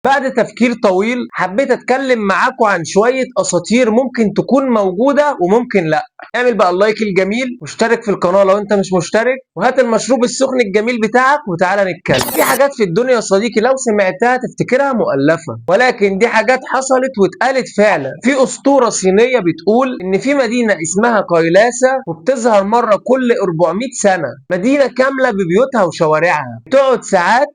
بعد تفكير طويل حبيت اتكلم معاكم عن شوية اساطير ممكن تكون موجودة وممكن لا. اعمل بقى اللايك الجميل واشترك في القناة لو انت مش مشترك، وهات المشروب السخن الجميل بتاعك وتعالى نتكلم. في حاجات في الدنيا يا صديقي لو سمعتها تفتكرها مؤلفة، ولكن دي حاجات حصلت واتقالت فعلا. في اسطورة صينية بتقول ان في مدينة اسمها قيلاسة وبتظهر مرة كل 400 سنة، مدينة كاملة ببيوتها وشوارعها، بتقعد ساعات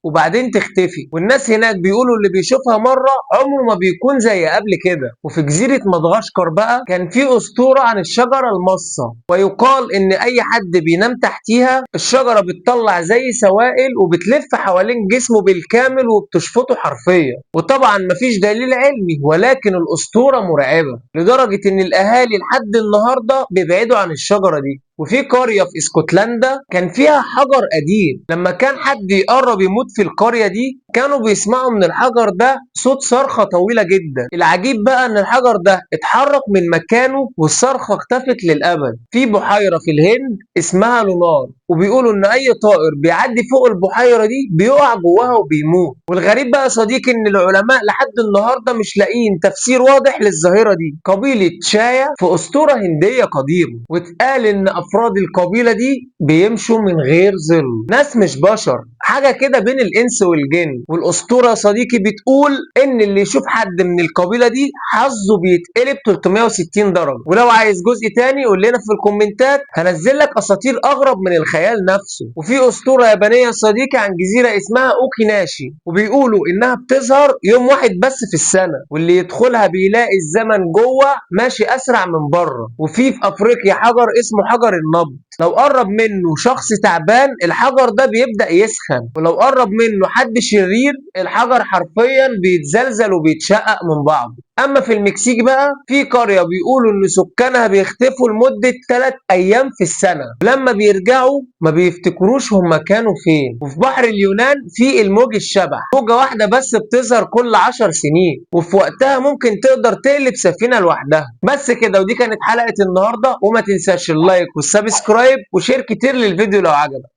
وبعدين تختفي، والناس هناك بيقولوا اللي بيشوفها مرة عمره ما بيكون زي قبل كده. وفي جزيرة مدغشقر بقى كان في أسطورة عن الشجرة المصة، ويقال إن أي حد بينام تحتيها الشجرة بتطلع زي سوائل وبتلف حوالين جسمه بالكامل وبتشفطه حرفيا. وطبعا مفيش دليل علمي، ولكن الأسطورة مرعبة لدرجة إن الأهالي لحد النهاردة بيبعدوا عن الشجرة دي. وفي قرية في اسكتلندا كان فيها حجر قديم، لما كان حد يقرب يموت في القرية دي كانوا بيسمعوا من الحجر ده صوت صرخة طويلة جدا. العجيب بقى ان الحجر ده اتحرك من مكانه والصرخة اختفت للأبد. في بحيرة في الهند اسمها لونار، وبيقولوا ان اي طائر بيعدي فوق البحيرة دي بيقع جواها وبيموت. والغريب بقى يا صديقي ان العلماء لحد النهاردة مش لاقيين تفسير واضح للظاهرة دي. قبيلة شايا في أسطورة هندية قديمة، واتقال ان افراد القبيلة دي بيمشوا من غير ظل، ناس مش بشر، حاجة كده بين الانس والجن. والاسطورة يا صديقي بتقول ان اللي يشوف حد من القبيلة دي حظه بيتقلب 360 درجة. ولو عايز جزء تاني قول لنا في الكومنتات، هنزل لك اساطير اغرب من الخيال نفسه. وفي اسطورة يابانية يا صديقي عن جزيرة اسمها اوكيناشي، وبيقولوا انها بتظهر يوم واحد بس في السنة، واللي يدخلها بيلاقي الزمن جوه ماشي اسرع من بره. وفي افريقيا حجر اسمه حجر النبض، لو قرب منه شخص تعبان الحجر ده بيبدأ يسخن، ولو قرب منه حد شرير الحجر حرفيا بيتزلزل وبيتشقق من بعضه. اما في المكسيك بقى في قرية بيقولوا ان سكانها بيختفوا لمدة 3 ايام في السنة، لما بيرجعوا ما بيفتكروش هم كانوا فين. وفي بحر اليونان في الموج الشبح، موجة واحدة بس بتظهر كل 10 سنين، وفي وقتها ممكن تقدر تقلب سفينة لوحدها. بس كده، ودي كانت حلقة النهاردة، وما تنساش اللايك والسبسكرايب وشير كتير للفيديو لو عجبك.